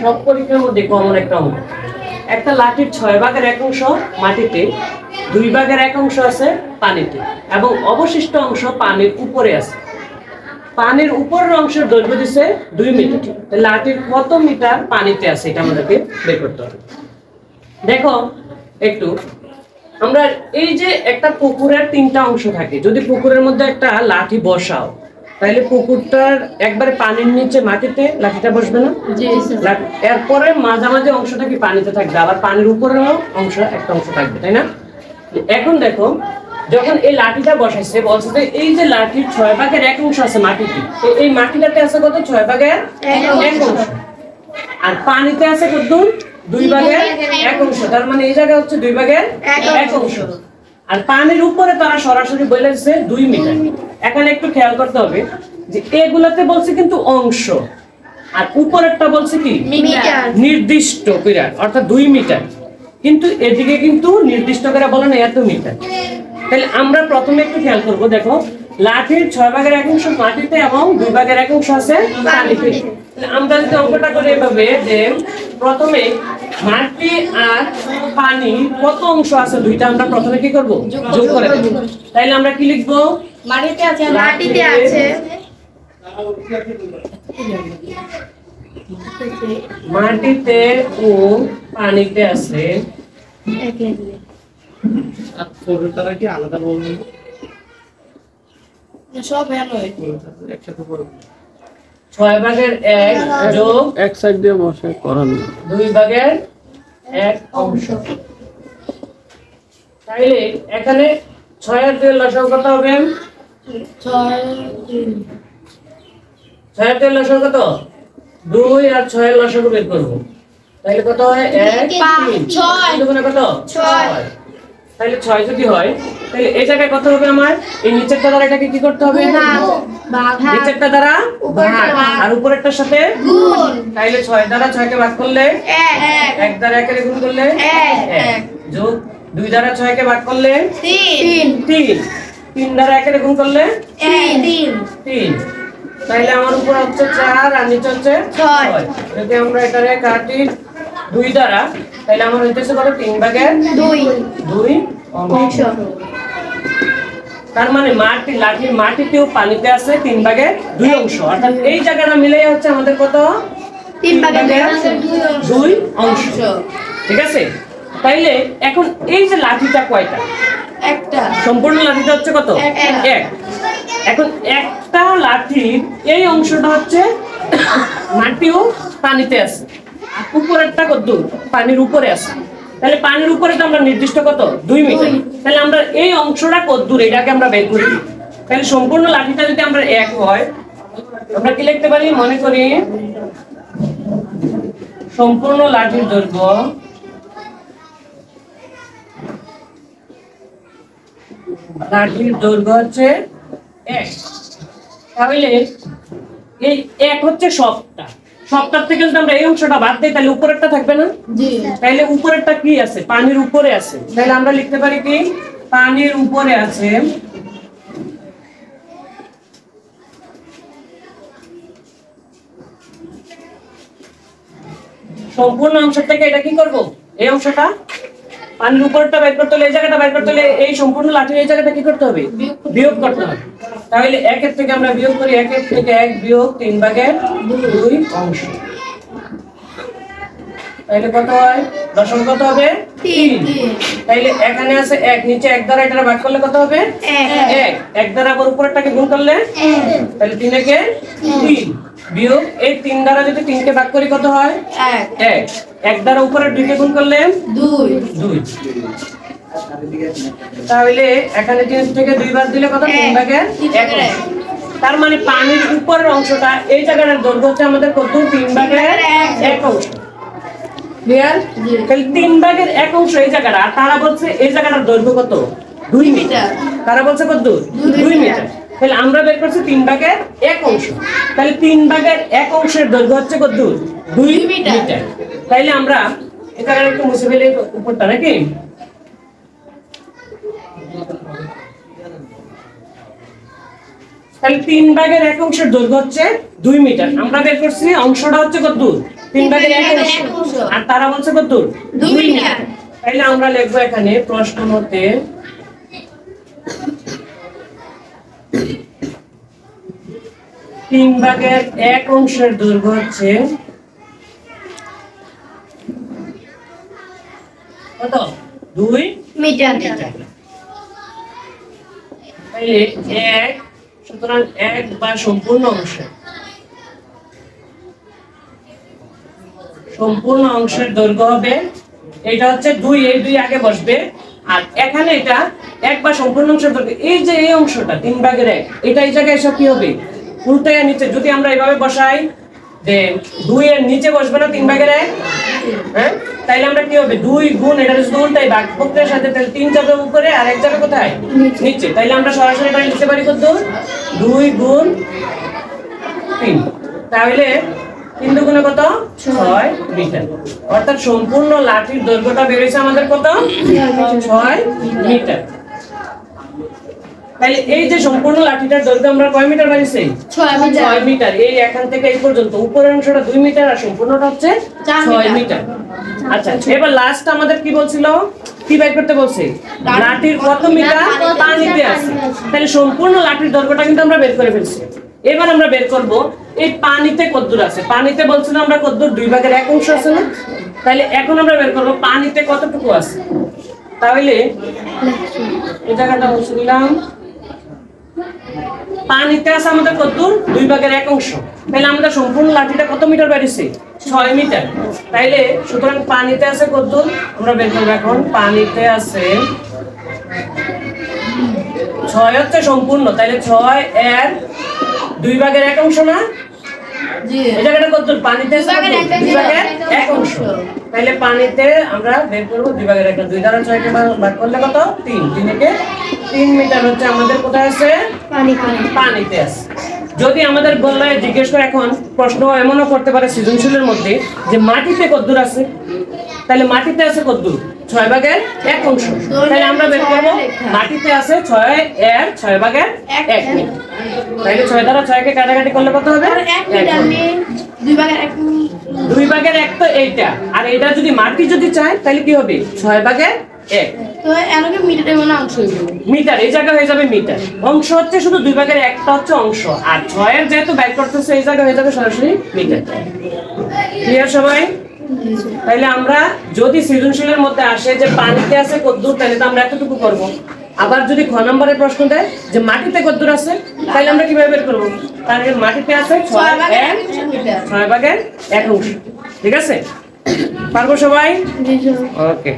সব পরীক্ষার মধ্যে কমন একটা অঙ্ক। একটা লাঠির 6 ভাগের 1 অংশ মাটিতে, 2 ভাগের 1 অংশ আছে পানিতে এবং অবশিষ্ট অংশ পানির উপরে আছে। পানির উপরের অংশের দৈর্ঘ্য দিছে 2 মিটার। লাঠির কত মিটার পানিতে আছে এটা আমাদেরকে বের করতে হবে। দেখো একটু, আমরা এই যে একটা পুকুরের 3টা অংশ থাকে, যদি পুকুরের মধ্যে একটা লাঠি বসাও তাহলে পুকুরটার একবারে পানির নিচে মাটিতে লাঠিটা বসবে না? জি স্যার। এরপরে মাঝামাঝি অংশটা কি পানিতে থাকবে, আবার পানির উপরের অংশ একটা অংশ থাকবে, তাই না? এখন দেখো, যখন এই লাঠিটা বসাইছে বলছে যে এই যে লাঠির 6 ভাগের 1 অংশ আছে মাটিতে, তো এই মাটিটাতে আছে কত? 6 ভাগের 1 অংশ। আর পানিতে আছে কত? 2 ভাগের 1 অংশ। তার মানে এই জায়গা হচ্ছে 2 ভাগের 1 অংশ। আর পানির উপরে তারা সরাসরি বলেছে 2 মিটার। এখানে একটু খেয়াল করতে হবে যে এগুলাতে বলছে কিন্তু অংশ, আর উপরেরটা বলছে কি মিটার, নির্দিষ্ট করে, অর্থাৎ 2 মিটার। কিন্তু এদিকে কিন্তু নির্দিষ্ট করে বলে না এত মিটার। তাহলে আমরা প্রথমে একটু খেয়াল করব। দেখো, লাঠির 6 ভাগের 1 অংশ মাটিতে এবং 2 ভাগের 1 অংশ আছে পানিতে। আমরা যদি অঙ্কটা করি এভাবে যে প্রথমে মাটি আর পানি কত অংশ আছে দুইটা আমরা প্রথমে কি করব? যোগ করে দেব। তাইলে আমরা কি লিখব? মাটিতে আছে, মাটিতে আছে, মাটিতে ও পানিতে আছে। আর পুরোটা কি আলাদা বলবো? সব ভালো একসাথে পড়ব। 6 ভাগের 1 যোগ এক সাইড দিয়ে বসে করান না। 2 ভাগের 1 অংশ। তাইলে এখানে 6 এর 2 লসাগু কত হবে? 6 এর 2 লসাগু কত? 2 আর 6 এর লসাগু বের করব। তাইলে কত হয়? 1 3 6 দুগুণে কত? 6। তাহলে 6 যদি হয় তাহলে এই জায়গায় কত হবে আমার? এই নিচেরটা দ্বারা এটাকে কি করতে হবে? ভাগ। নিচেরটা দ্বারা ভাগ আর উপরেরটার সাথে গুণ। তাহলে 6 দ্বারা 6 কে ভাগ করলে 1, 1 দ্বারা 1 এর গুণ করলে 1, যোগ 2 দ্বারা 6 কে ভাগ করলে 3, 3 দ্বারা 1 এর গুণ করলে 3। তাহলে আমার উপরে হচ্ছে 4 আর নিচে হচ্ছে 6। যদি আমরা এটারে কাটি 2 দ্বারা তাহলে আমার হইতেছে কত? 3 ভাগের 2 অংশ। তার মানে লাঠির মাটিতেও পানিতে আছে 3 ভাগের 2 অংশ। অর্থাৎ এই জায়গাটা মিলাই হচ্ছে আমাদের কত? 3 ভাগের 2 অংশ। ঠিক আছে? তাইলে এখন এই যে লাঠিটা কয়টা? একটা। সম্পূর্ণ লাঠিটা হচ্ছে কত? 1। এখন একটা লাঠির এই অংশটা হচ্ছে মাটিও পানিতে আছে, আর উপরেরটা কত? পানির উপরে আছে। তাহলে পানির উপরে তো আমরা নির্দিষ্ট কত? 2 মিটার। তাহলে আমরা এই অংশটা কত দূর এটাকে আমরা বের করি। তাহলে সম্পূর্ণ লাঠিটা যদি আমরা 1 হয় আমরা কি লিখতে পারি? মনে করি সম্পূর্ণ লাঠির দৈর্ঘ্য হচ্ছে 1। তাহলে এই 1 হচ্ছে সবটার থেকে যদি আমরা এই অংশটা বাদ দিই তাহলে উপরেরটা থাকবে না? জি। তাহলে উপরেরটা কি আছে? পানির উপরে আছে। তাহলে আমরা লিখতে পারি কি? পানির উপরে আছে সম্পূর্ণ অংশ থেকে এটা কি করব? এই অংশটা পানির উপরটা বের করতে হলে এই জায়গাটা বের করতে হলে এই সম্পূর্ণ লাঠির এই জায়গাটা কি করতে হবে? বিয়োগ করতে হবে। তাহলে 1 এর থেকে আমরা বিয়োগ করি, 1 এর থেকে 1 বিয়োগ 3 ভাগের 2 অংশ। তাহলে কত হয়? দশমিক কত হবে? 3। তাহলে এখানে আছে 1, নিচে 1 দ্বারা এটা ভাগ করলে কত হবে? 1 দ্বারা আবার উপরেরটাকে গুণ করলে 1। তাহলে 3 একে 3 বিয়োগ এই 3 দ্বারা যদি 3 কে ভাগ করি কত হয়? 1। 1 দ্বারা উপরের 2 কে গুণ করলে 2। তাহলে এখানে 3 থেকে 2 বাদ দিলে কত? 3 ভাগের 1। তার মানে পানির উপরের অংশটা এই জায়গাটার দৈর্ঘ্য হচ্ছে আমাদের কত? 3 ভাগের 1 অংশ। ক্লিয়ার? তাহলে 3 ভাগের 1 অংশ এই জায়গাটা, আর তারা বলছে এই জায়গাটার দৈর্ঘ্য কত? 2 মিটার। তারা বলছে কত? 2 মিটার। তাহলে আমরা বের করছি 3 ভাগের 1 অংশ। তাহলে 3 ভাগের 1 অংশের দৈর্ঘ্য হচ্ছে কত? 2 মিটার। তাইলে আমরা এটা একটু মুছে ফেলে উপরটা নাকি? তাহলে 3/1 দৈর্ঘ্য হচ্ছে 2 মিটার। আমরা বের করছি অংশটা হচ্ছে কত দূর, 3/1, আর তারা বলছে কত দূর, 2 মিটার। তাহলে আমরা লিখবো এখানে প্রশ্ন মতে 3/1 দৈর্ঘ্য হচ্ছে কত, 2 মিটার। তাহলে 1, সুতরাং 1 বা সম্পূর্ণ অংশের দৈর্ঘ্য হবে, এটা হচ্ছে 2, এই 2 আগে বসবে, আর এখানে এটা 1 বা সম্পূর্ণ অংশের দৈর্ঘ্য, এই যে এই অংশটা 3/1, এটা এই জায়গায় এসে কি হবে, উল্টায় নিচে। যদি আমরা এইভাবে বসাই যে 2 এর নিচে বসবে না 3/1, হ্যাঁ, তাইলে আমরা কি হবে, 2 গুণ এটা যদি উল্টাই ভাগ প্রত্যেকের সাথে, তাহলে 3 যাবে উপরে আর 1 যাবে কোথায়, নিচে। তাইলে আমরা সরাসরি এটা লিখতে পারি কত, 2 গুণ 3, তাহলে 3 দুগুণে কত, 6 মিটার। অর্থাৎ সম্পূর্ণ লাঠির দৈর্ঘ্যটা বেরিয়েছে আমাদের কত, 6 মিটার। তাহলে এই যে সম্পূর্ণ লাঠিটার দৈর্ঘ্য আমরা কয় মিটার বানিয়েছি, 6 মিটার। এই এখান থেকে এই পর্যন্ত উপরের অংশটা 2 মিটার আর সম্পূর্ণটা হচ্ছে 6 মিটার। আচ্ছা, এবার লাস্ট আমাদের কি বলছিল, কি বের করতে বলছে, লাঠির কত মিটার পানিতে আছে। তাহলে সম্পূর্ণ লাঠির দৈর্ঘ্যটা কিন্তু আমরা বের করে ফেলছি। এবার আমরা বের করব এই পানিতে কতদূর আছে। পানিতে বলছিলাম আমরা কতদূর, 2/1 আছে না। তাহলে এখন আমরা বের করব পানিতে কতটুকু আছে। তাহলে এই জায়গাটা বলছি দিলাম, পানিতে আছে আমাদের কতদূর, 2/1। তাহলে আমাদের সম্পূর্ণ লাঠিটা কত মিটার বেরিয়েছে, 6 মিটার। তাইলে সুতরাং পানিতে আছে কতদূর আমরা বের করব এখন। পানিতে আছে 6 হচ্ছে সম্পূর্ণ, তাহলে 6 এর 2/1 না, এই জায়গাটা কতদূর, পানিতে 2/1। তাহলে পানিতে আমরা বের করবো 2/1, 2 দ্বারা 6 কে ভাগ করলে কত, 3, 3 কে 3 মিটার হচ্ছে আমাদের কোথায় আছে, পানিতে আছে। যদি আমাদের বললে জিজ্ঞেস করে, এখন প্রশ্ন এমনও করতে পারে সৃজনশীলের মধ্যে যে মাটিতে কতদূর আছে, তাহলে মাটিতে আছে কতদূর, 6/1। তাহলে আমরা বের করবো মাটিতে আছে 6 এর 6/1 মিটার। তাহলে 6 দ্বারা 6 কে কাটাকাটি করলে কত হবে, 2/1 তো এইটা, আর এটা যদি মাটি যদি চায় তাহলে কি হবে, 6/1। তো এরকম মিটারের মানে অংশ হয়ে যাবে, মিটার, এই জায়গা হয়ে যাবে মিটার। অংশ হচ্ছে শুধু 2/1 হচ্ছে অংশ, আর 6 এর যেহেতু বের করতেছে এই জায়গা হয়ে যাবে সরাসরি মিটার। ক্লিয়ার সবাই? তাহলে আমরা যদি সৃজনশীলের মধ্যে আসে যে পানিতে আছে কতদূর, তাহলে তো আমরা এতটুকু করব। আবার যদি খ নম্বরের প্রশ্ন দেয় যে মাটিতে কতদূর আছে, তাহলে আমরা কিভাবে বের করব, তাহলে মাটিতে আছে 6/1। ঠিক আছে, পারবো সবাই? ওকে।